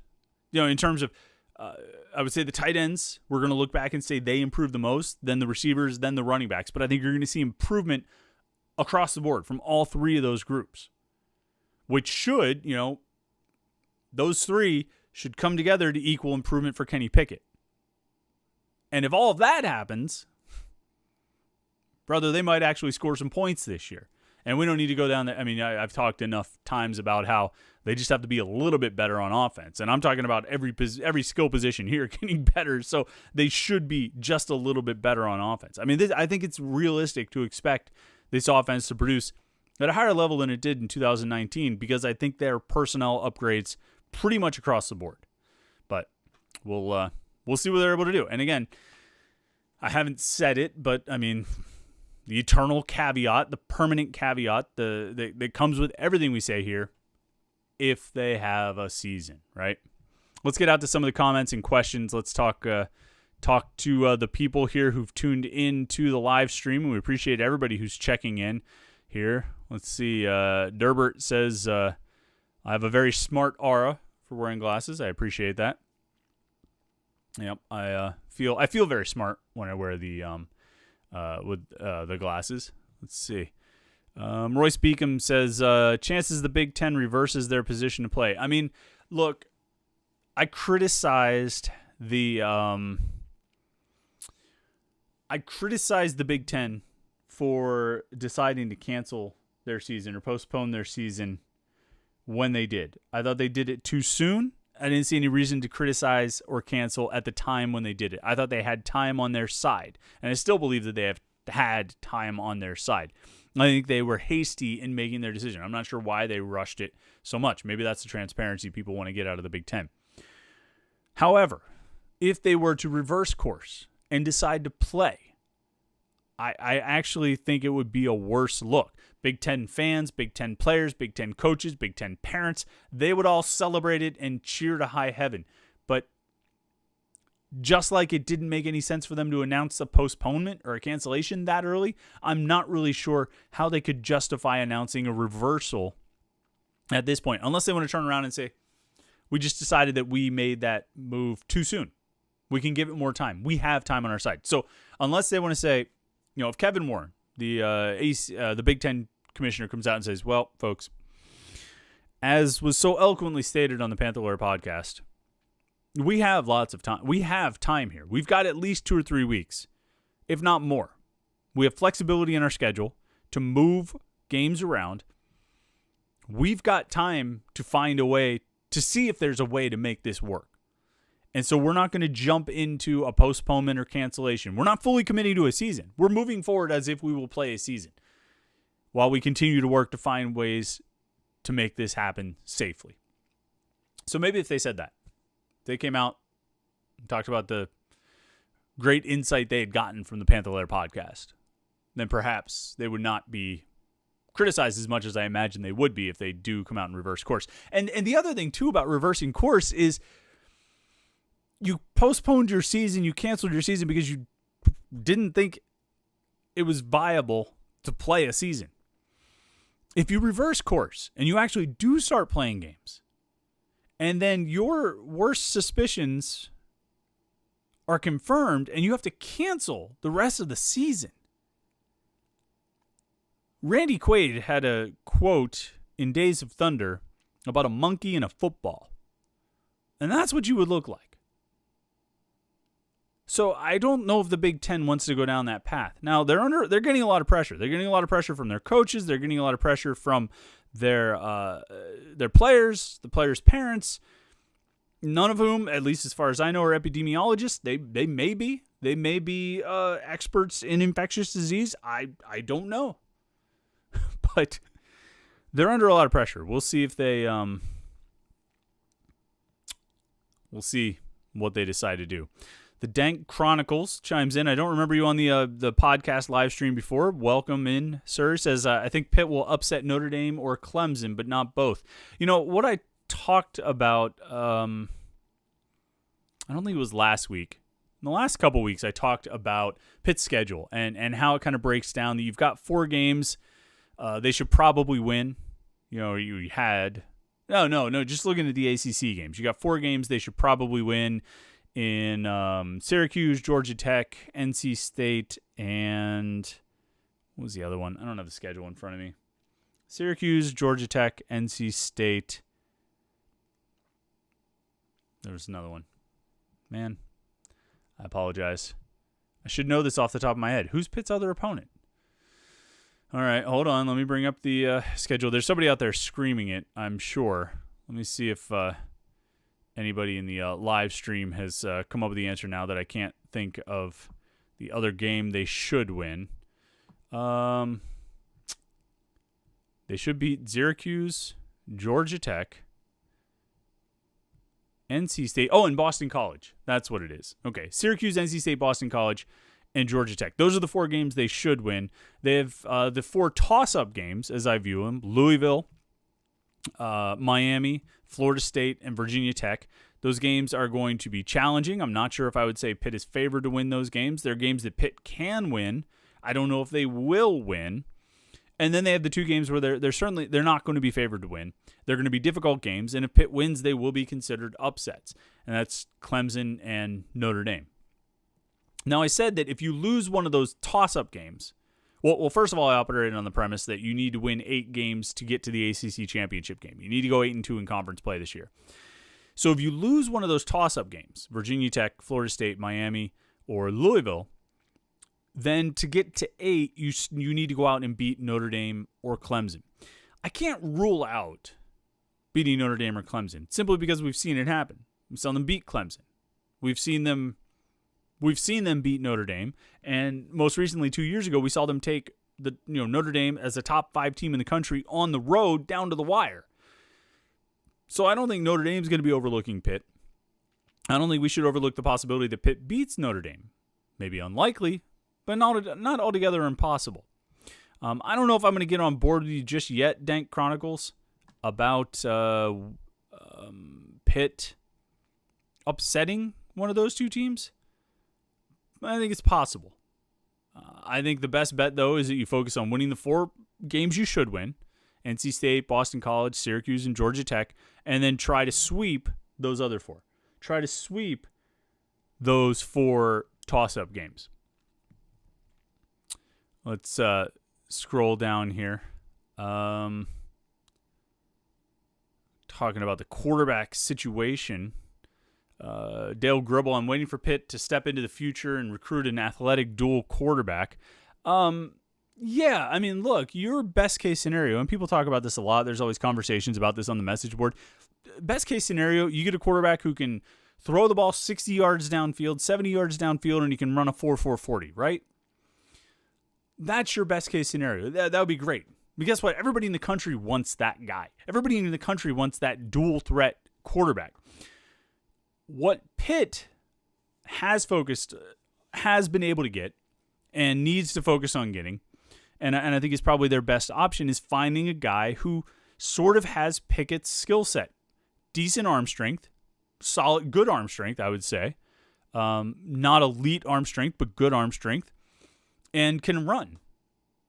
in terms of, I would say the tight ends, we're going to look back and say they improved the most, then the receivers, then the running backs. But I think you're going to see improvement across the board from all three of those groups, which should, those three should come together to equal improvement for Kenny Pickett. And if all of that happens, brother, they might actually score some points this year. And we don't need to go down there. I mean, I've talked enough times about how they just have to be a little bit better on offense. And I'm talking about every skill position here getting better. So they should be just a little bit better on offense. I mean, I think it's realistic to expect this offense to produce at a higher level than it did in 2019 because I think there are personnel upgrades pretty much across the board. But we'll see what they're able to do. And again, I haven't said it, but I mean, the eternal caveat, the permanent caveat that comes with everything we say here, if they have a season, right? Let's get out to some of the comments and questions. Let's talk to the people here who've tuned in to the live stream. We appreciate everybody who's checking in here. Let's see. Durbert says, I have a very smart aura for wearing glasses. I appreciate that. Yep, I feel very smart when I wear the glasses. Let's see. Royce Beacom says, chances the Big Ten reverses their position to play. I mean, look, I criticized the Big Ten for deciding to cancel their season or postpone their season when they did. I thought they did it too soon. I didn't see any reason to criticize or cancel at the time when they did it. I thought they had time on their side, and I still believe that they have had time on their side. I think they were hasty in making their decision. I'm not sure why they rushed it so much. Maybe that's the transparency people want to get out of the Big Ten. However, if they were to reverse course and decide to play, I actually think it would be a worse look. Big Ten fans, Big Ten players, Big Ten coaches, Big Ten parents, they would all celebrate it and cheer to high heaven. But just like it didn't make any sense for them to announce a postponement or a cancellation that early, I'm not really sure how they could justify announcing a reversal at this point, unless they want to turn around and say, we just decided that we made that move too soon. We can give it more time. We have time on our side. So unless they want to say, if Kevin Warren, the Big Ten commissioner, comes out and says, well, folks, as was so eloquently stated on the Panther-Lair podcast, we have lots of time. We have time here. We've got at least 2 or 3 weeks, if not more. We have flexibility in our schedule to move games around. We've got time to find a way to see if there's a way to make this work. And so we're not going to jump into a postponement or cancellation. We're not fully committing to a season. We're moving forward as if we will play a season while we continue to work to find ways to make this happen safely. So maybe if they said that, they came out and talked about the great insight they had gotten from the Panther-Lair podcast, then perhaps they would not be criticized as much as I imagine they would be if they do come out and reverse course. And the other thing, too, about reversing course is you postponed your season, you canceled your season because you didn't think it was viable to play a season. If you reverse course and you actually do start playing games, and then your worst suspicions are confirmed and you have to cancel the rest of the season. Randy Quaid had a quote in Days of Thunder about a monkey and a football. And that's what you would look like. So I don't know if the Big Ten wants to go down that path. Now they're getting a lot of pressure. They're getting a lot of pressure from their coaches. They're getting a lot of pressure from their players, the players' parents. None of whom, at least as far as I know, are epidemiologists. They may be experts in infectious disease. I don't know, but they're under a lot of pressure. We'll see if they we'll see what they decide to do. The Dank Chronicles chimes in. I don't remember you on the podcast live stream before. Welcome in, sir. Says, I think Pitt will upset Notre Dame or Clemson, but not both. You know, what I talked about, I don't think it was last week. In the last couple weeks, I talked about Pitt's schedule and how it kind of breaks down. That you've got 4 games. They should probably win. You know, you had... No. Just looking at the ACC games. You got 4 games they should probably win in Syracuse, Georgia Tech, NC State, and what was the other one? I don't have the schedule in front of me. Syracuse, Georgia Tech, NC State. There was another one. Man, I apologize. I should know this off the top of my head. Who's Pitt's other opponent? All right, hold on. Let me bring up the schedule. There's somebody out there screaming it, I'm sure. Let me see if anybody in the live stream has come up with the answer now that I can't think of the other game they should win. They should beat Syracuse, Georgia Tech, NC State. Oh, and Boston College. That's what it is. Okay, Syracuse, NC State, Boston College, and Georgia Tech. Those are the 4 games they should win. They have the 4 toss-up games, as I view them: Louisville, Miami, Florida State, and Virginia Tech. Those games are going to be challenging. I'm not sure if I would say Pitt is favored to win those games. They're games that Pitt can win. I don't know if they will win. And then they have the 2 games where they're not going to be favored to win. They're going to be difficult games, and if Pitt wins, they will be considered upsets. And that's Clemson and Notre Dame. Now, I said that if you lose one of those toss-up games, well, first of all, I operated on the premise that you need to win 8 games to get to the ACC championship game. You need to go 8-2 in conference play this year. So if you lose one of those toss-up games, Virginia Tech, Florida State, Miami, or Louisville, then to get to 8, you need to go out and beat Notre Dame or Clemson. I can't rule out beating Notre Dame or Clemson simply because we've seen it happen. We saw them beat Clemson. We've seen them beat Notre Dame, and most recently 2 years ago we saw them take Notre Dame as a top 5 team in the country on the road down to the wire. So I don't think Notre Dame's going to be overlooking Pitt. I don't think we should overlook the possibility that Pitt beats Notre Dame. Maybe unlikely, but not altogether impossible. I don't know if I'm going to get on board with you just yet, Dank Chronicles, about Pitt upsetting one of those 2 teams. I think it's possible. I think the best bet, though, is that you focus on winning the 4 games you should win: NC State, Boston College, Syracuse, and Georgia Tech, and then try to sweep those other 4. Try to sweep those 4 toss-up games. Let's scroll down here. Talking about the quarterback situation. Dale Gribble, I'm waiting for Pitt to step into the future and recruit an athletic dual quarterback. Yeah, I mean, look, your best case scenario, and people talk about this a lot. There's always conversations about this on the message board. Best case scenario, you get a quarterback who can throw the ball 60 yards downfield, 70 yards downfield, and he can run a 4.40, right? That's your best case scenario. That would be great. But guess what? Everybody in the country wants that guy. Everybody in the country wants that dual threat quarterback. What Pitt has been able to get and needs to focus on getting, and I think is probably their best option, is finding a guy who sort of has Pickett's skill set. Decent arm strength, good arm strength, I would say. Not elite arm strength, but good arm strength, and can run.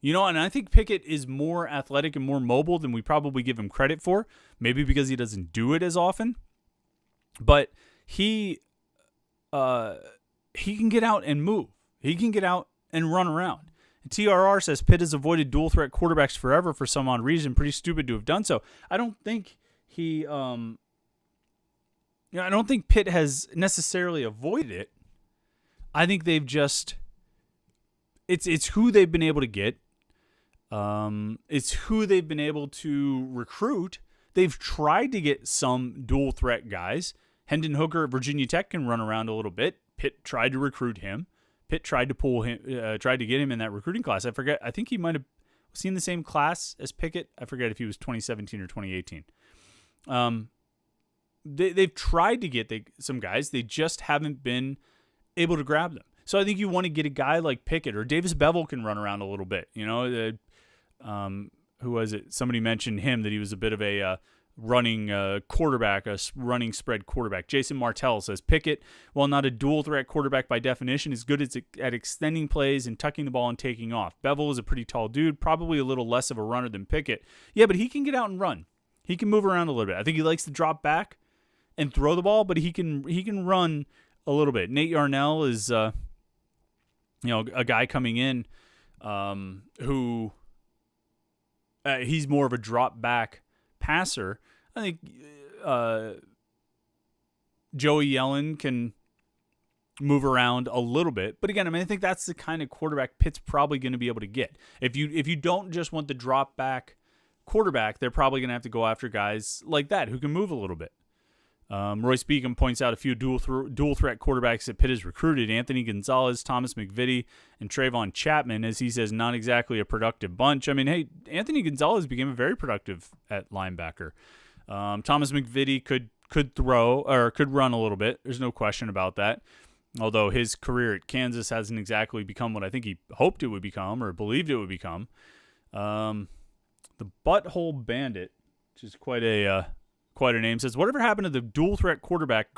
And I think Pickett is more athletic and more mobile than we probably give him credit for, maybe because he doesn't do it as often. But he can get out and move. He can get out and run around. And TRR says Pitt has avoided dual threat quarterbacks forever for some odd reason. Pretty stupid to have done so. I don't think I don't think Pitt has necessarily avoided it. I think they've just it's who they've been able to get. It's who they've been able to recruit. They've tried to get some dual threat guys. Hendon Hooker at Virginia Tech can run around a little bit. Pitt tried to recruit him. Pitt tried to pull him, tried to get him in that recruiting class. I forget. I think he might have seen the same class as Pickett. I forget if he was 2017 or 2018. They've tried to get some guys. They just haven't been able to grab them. So I think you want to get a guy like Pickett, or Davis Bevel can run around a little bit. You know, who was it? Somebody mentioned him, that he was a bit of a running quarterback, a running spread quarterback. Jason Martell says Pickett, while not a dual threat quarterback by definition, is good at extending plays and tucking the ball and taking off. Bevel is a pretty tall dude, probably a little less of a runner than Pickett. Yeah, but he can get out and run. He can move around a little bit. I think he likes to drop back and throw the ball, but he can run a little bit. Nate Yarnell is a guy coming in who he's more of a drop back passer. I think Joey Yellen can move around a little bit, but again, I mean, I think that's the kind of quarterback Pitt's probably going to be able to get. If you don't just want the drop back quarterback, they're probably going to have to go after guys like that who can move a little bit. Royce Beacom points out a few dual threat quarterbacks that Pitt has recruited: Anthony Gonzalez, Thomas McVitie, and Trayvon Chapman. As he says, not exactly a productive bunch. I mean, hey, Anthony Gonzalez became very productive at linebacker. Thomas McVitie could throw or could run a little bit. There's no question about that. Although his career at Kansas hasn't exactly become what I think he hoped it would become or believed it would become. The Butthole Bandit, which is quite a name, says, whatever happened to the dual threat quarterback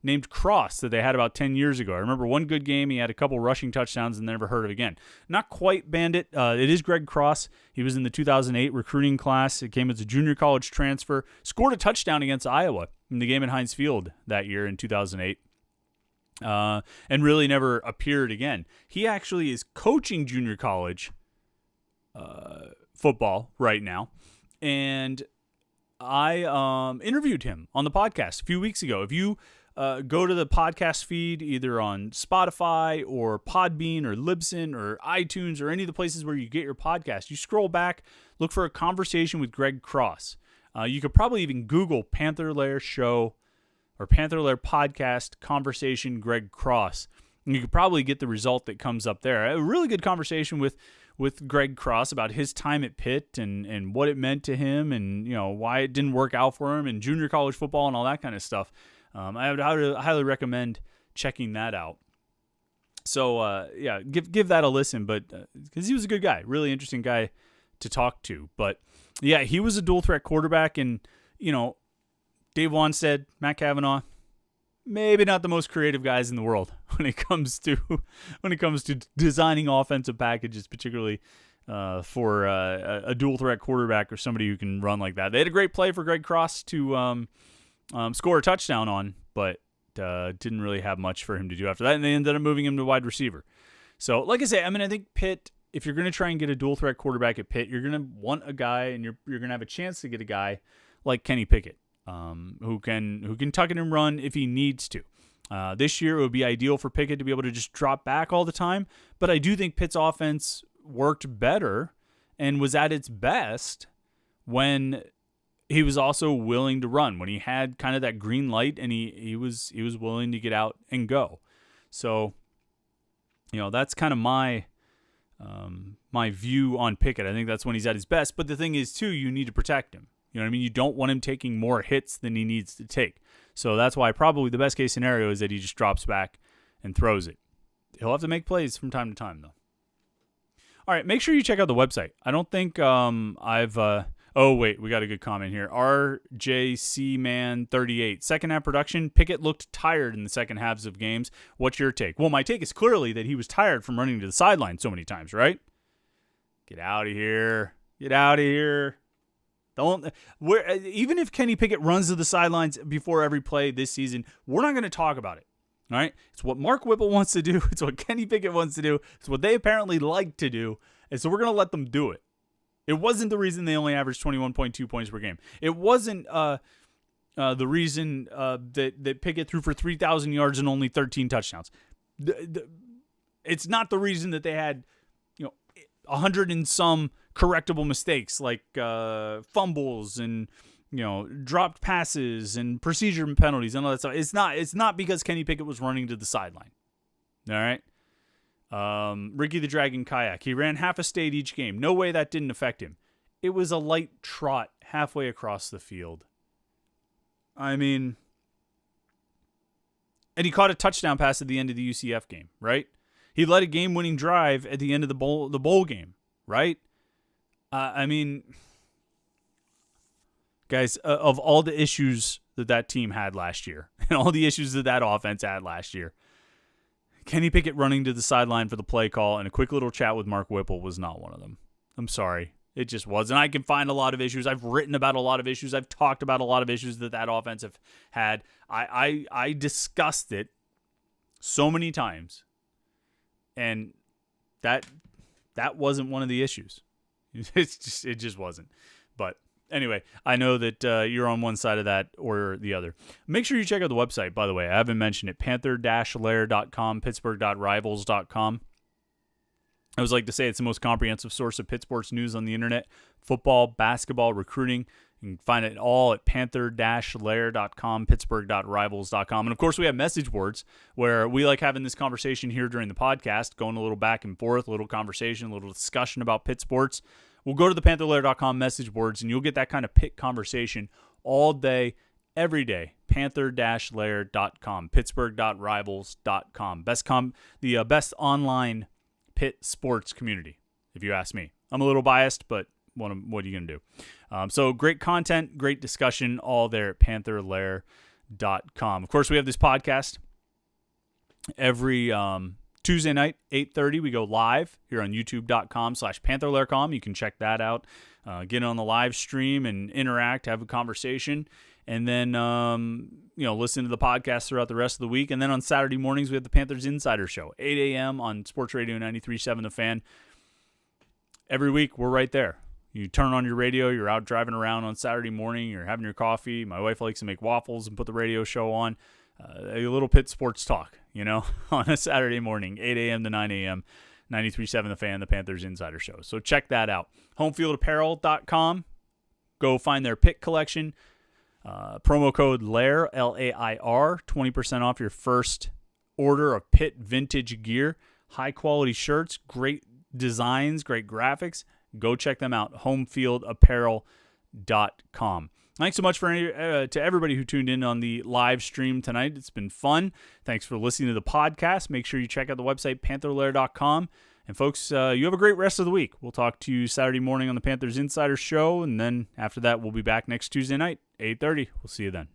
named Cross that they had about 10 years ago? I remember one good game. He had a couple rushing touchdowns and never heard of again. Not quite Bandit. It is Greg Cross. He was in the 2008 recruiting class. It came as a junior college transfer. Scored a touchdown against Iowa in the game at Heinz Field that year in 2008. And really never appeared again. He actually is coaching junior college football right now. And I interviewed him on the podcast a few weeks ago. If you go to the podcast feed, either on Spotify or Podbean or Libsyn or iTunes or any of the places where you get your podcast, you scroll back, look for a conversation with Greg Cross. You could probably even Google Panther-Lair Show or Panther-Lair Podcast Conversation Greg Cross. And you could probably get the result that comes up there. A really good conversation with Greg Cross about his time at Pitt and what it meant to him, and why it didn't work out for him in junior college football and all that kind of stuff. I would highly recommend checking that out. So give that a listen, but because he was a good guy, really interesting guy to talk to. But yeah, he was a dual threat quarterback, and Dave Wanstead, Matt Cavanaugh, maybe not the most creative guys in the world when it comes to designing offensive packages, particularly for a dual threat quarterback or somebody who can run like that. They had a great play for Greg Cross to score a touchdown on, but didn't really have much for him to do after that, and they ended up moving him to wide receiver. So, like I say, I mean, I think Pitt, if you're going to try and get a dual threat quarterback at Pitt, you're going to want a guy, and you're going to have a chance to get a guy like Kenny Pickett. Who can tuck it and run if he needs to. This year, it would be ideal for Pickett to be able to just drop back all the time, but I do think Pitt's offense worked better and was at its best when he was also willing to run, when he had kind of that green light and he was willing to get out and go. So, that's kind of my view on Pickett. I think that's when he's at his best, but the thing is, too, you need to protect him. You know what I mean? You don't want him taking more hits than he needs to take. So that's why probably the best case scenario is that he just drops back and throws it. He'll have to make plays from time to time, though. All right, make sure you check out the website. I don't think oh, wait, we got a good comment here. RJCman38. Second half production, Pickett looked tired in the second halves of games. What's your take? Well, my take is clearly that he was tired from running to the sideline so many times, right? Get out of here. Get out of here. Even if Kenny Pickett runs to the sidelines before every play this season, we're not going to talk about it. All right? It's what Mark Whipple wants to do. It's what Kenny Pickett wants to do. It's what they apparently like to do. And so we're going to let them do it. It wasn't the reason they only averaged 21.2 points per game. It wasn't the reason that Pickett threw for 3,000 yards and only 13 touchdowns. It's not the reason that they had, 100 and some correctable mistakes like fumbles and dropped passes and procedure penalties and all that stuff. It's not because Kenny Pickett was running to the sideline. All right. Ricky the Dragon Kayak. He ran half a state each game. No way that didn't affect him. It was a light trot halfway across the field. I mean, and he caught a touchdown pass at the end of the UCF game, right? He led a game-winning drive at the end of the bowl game, right? I mean, guys, of all the issues that team had last year and all the issues that offense had last year, Kenny Pickett running to the sideline for the play call and a quick little chat with Mark Whipple was not one of them. I'm sorry. It just wasn't. I can find a lot of issues. I've written about a lot of issues. I've talked about a lot of issues that offense have had. I discussed it so many times, and that wasn't one of the issues. It just wasn't. But anyway, I know that you're on one side of that or the other. Make sure you check out the website, by the way. I haven't mentioned it. Panther-Lair.com, Pittsburgh.rivals.com. I always like to say it's the most comprehensive source of Pitt sports news on the internet. Football, basketball, recruiting. You can find it all at Panther-Lair.com, Pittsburgh.rivals.com. And, of course, we have message boards where we like having this conversation here during the podcast, going a little back and forth, a little conversation, a little discussion about Pitt sports. We'll go to the Panther-Lair.com message boards, and you'll get that kind of Pitt conversation all day, every day. Panther-Lair.com, Pittsburgh.rivals.com. The best online Pitt sports community, if you ask me. I'm a little biased, but what are you going to do? So great content, great discussion, all there at Panther-Lair.com. Of course, we have this podcast every Tuesday night, 8:30. We go live here on youtube.com/Panther-Lair.com. You can check that out. Get on the live stream and interact, have a conversation. And then, listen to the podcast throughout the rest of the week. And then on Saturday mornings, we have the Panthers Insider Show, 8 a.m. on Sports Radio 93.7 The Fan. Every week, we're right there. You turn on your radio, you're out driving around on Saturday morning, you're having your coffee. My wife likes to make waffles and put the radio show on. A little Pitt sports talk, on a Saturday morning, 8 a.m. to 9 a.m., 93.7 The Fan, the Panthers Insider Show. So check that out. Homefieldapparel.com. Go find their Pitt collection. Promo code LAIR, L-A-I-R, 20% off your first order of Pitt vintage gear. High-quality shirts, great designs, great graphics. Go check them out, homefieldapparel.com. Thanks so much to everybody who tuned in on the live stream tonight. It's been fun. Thanks for listening to the podcast. Make sure you check out the website, Panther-Lair.com. And, folks, you have a great rest of the week. We'll talk to you Saturday morning on the Panthers Insider Show, and then after that, we'll be back next Tuesday night, 8:30. We'll see you then.